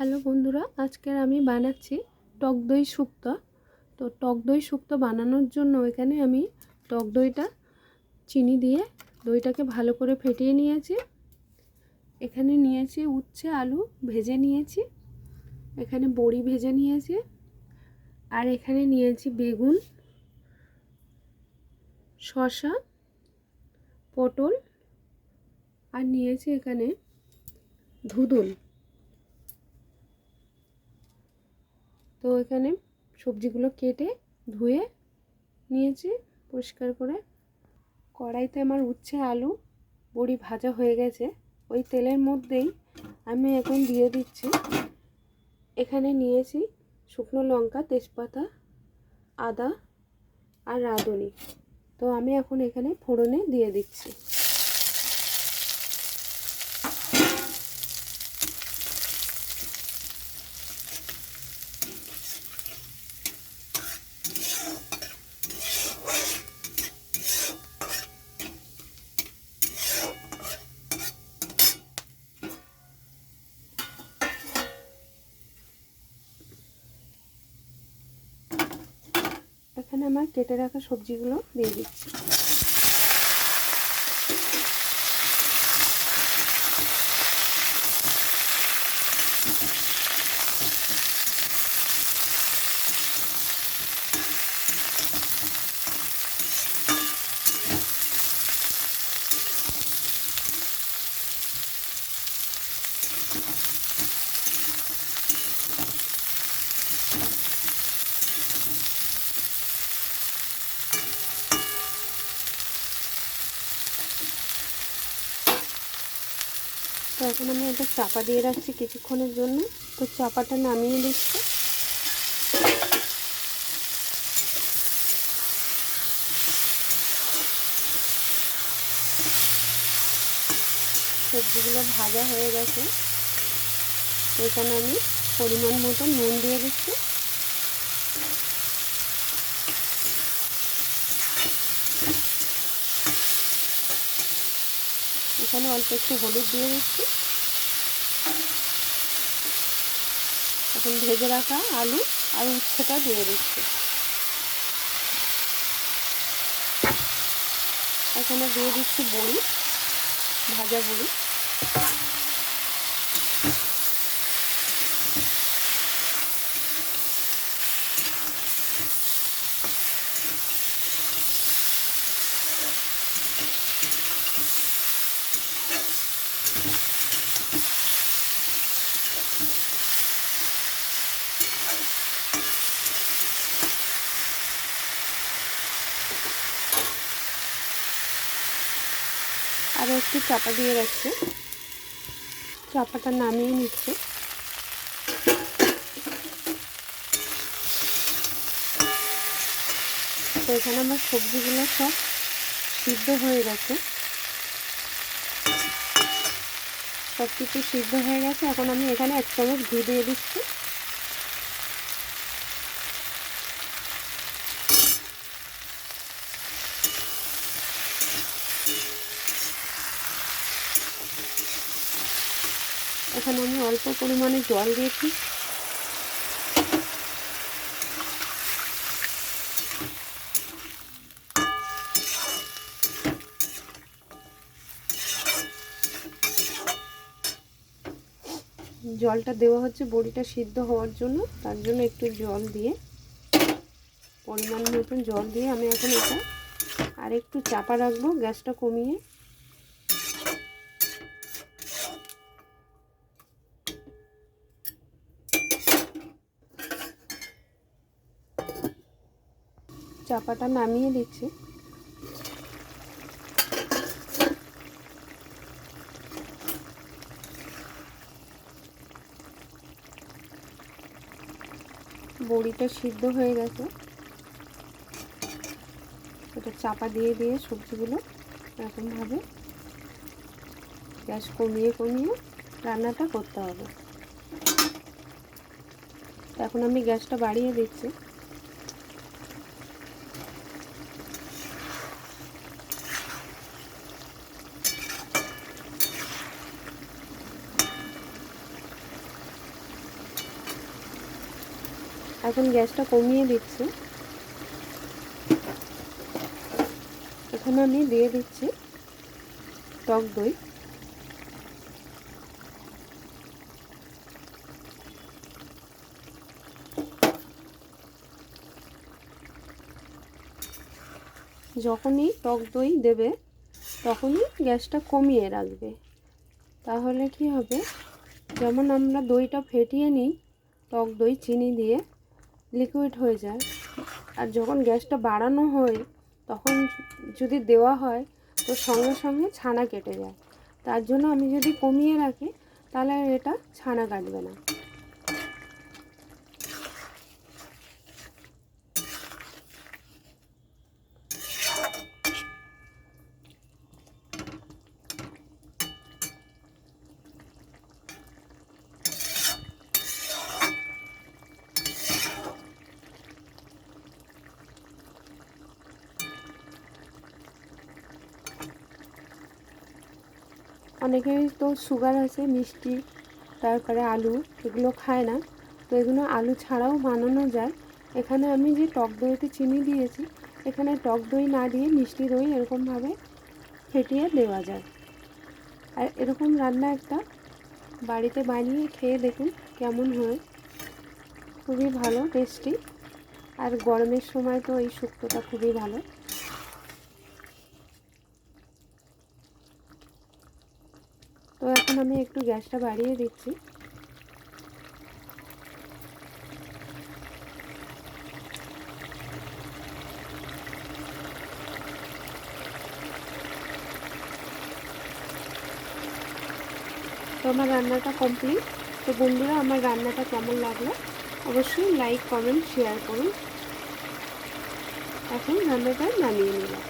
Hello বন্ধুরা, আজকের আমি বানাচ্ছি টক দই শুক্তো। তো টক দই শুক্তো বানানোর জন্য এখানে আমি টক দইটা চিনি দিয়ে দইটাকে ভালো করে ফেটিয়ে নিয়েছি। এখানে নিয়েছি উচ্ছে আলু ভেজে নিয়েছি, এখানে বড়ি ভেজে নিয়েছি, আর এখানে নিয়েছি বেগুন, শসা, পটল, আর নিয়েছি এখানে ধুদুল। তো এখানে সবজিগুলো কেটে ধুয়ে নিয়েছি পরিষ্কার করে। কড়াইতে আমার উচ্ছে আলু বড়ি ভাজা হয়ে গেছে। ওই তেলের মধ্যেই আমি এখন দিয়ে দিচ্ছি, এখানে নিয়েছি শুকনো লঙ্কা, তেজপাতা, আদা আর রাঁধুনি। তো আমি এখন এখানে ফোড়নে দিয়ে দিচ্ছি। এখানে আমার কেটে রাখা সবজিগুলো দিয়ে দিচ্ছি। তো এখন আমি এটা চাপা দিয়ে রাখছি কিছুক্ষণের জন্য। তো চাপাটা নামিয়ে দিচ্ছি। সবজিগুলো ভাজা হয়ে গেছে। এখানে আমি পরিমাণ মতো নুন দিয়ে দিচ্ছি। এখানে অল্প একটু হলুদ দিয়ে দিচ্ছি। এখন ভেজে রাখা আলু আর উচ্ছেটা দিয়ে দিচ্ছি। এখানে দিয়ে দিচ্ছি বড়ি, ভাজা বড়ি। আরও একটু চাপা দিয়ে রাখছি। চাপাটা নামিয়ে নিচ্ছে। তো এখানে আমার সবজিগুলো সব সিদ্ধ হয়ে গেছে, সব কিছু সিদ্ধ হয়ে গেছে। এখন আমি এখানে 1 চামচ ঘি দিয়ে দিচ্ছি। এখানে আমি অল্প পরিমাণে জল দিয়েছি। জলটা দেওয়া হচ্ছে বড়িটা সিদ্ধ হওয়ার জন্য, তার জন্য একটু জল দিয়ে, পরিমাণ মতন জল দিয়ে আমি এখন এটা আর একটু চাপা রাখবো, গ্যাসটা কমিয়ে। চাপাটা নামিয়ে দিচ্ছি। বড়িটা সিদ্ধ হয়ে গেছে। এটা চাপা দিয়ে দিয়ে সবজিগুলো এরকমভাবে গ্যাস কমিয়ে কমিয়ে রান্নাটা করতে হবে। এখন আমি গ্যাসটা বাড়িয়ে দিচ্ছি। এখন গ্যাসটা কমিয়ে দিচ্ছি। এখানে আমি দিয়ে দিচ্ছি টক দই। যখনই টক দই দেবে তখনই গ্যাসটা কমিয়ে রাখবে, তাহলে কি হবে, যেমন আমরা দইটা ফেটিয়ে নিই টক দই চিনি দিয়ে লিকুইড হয়ে যায়, আর যখন গ্যাসটা বাড়ানো হয় তখন যদি দেওয়া হয় তো সঙ্গে সঙ্গে ছানা কেটে যায়। তার জন্য আমি যদি কমিয়ে রাখি তাহলে এটা ছানা কাটবে না। অনেকেরই তো সুগার আছে, মিষ্টি তারপরে আলু এগুলো খায় না, তো এগুলো আলু ছাড়াও বানানো যায়। এখানে আমি যে টক দইতে চিনি দিয়েছি, এখানে টক দই না দিয়ে মিষ্টি দই এরকমভাবে ফেটিয়ে দেওয়া যায়। আর এরকম রান্না একটা বাড়িতে বানিয়ে খেয়ে দেখুন কেমন হয়, খুবই ভালো টেস্টি। আর গরমের সময় তো এই শুক্তোটা খুবই ভালো। তো এখন আমি একটু গ্যাসটা বাড়িয়ে দিচ্ছি। তো আমার রান্নাটা কমপ্লিট। তো বন্ধুরা, আমার রান্নাটা কেমন লাগলো অবশ্যই লাইক কমেন্ট শেয়ার করুন। এখন রান্নাটা নামিয়ে নিলাম।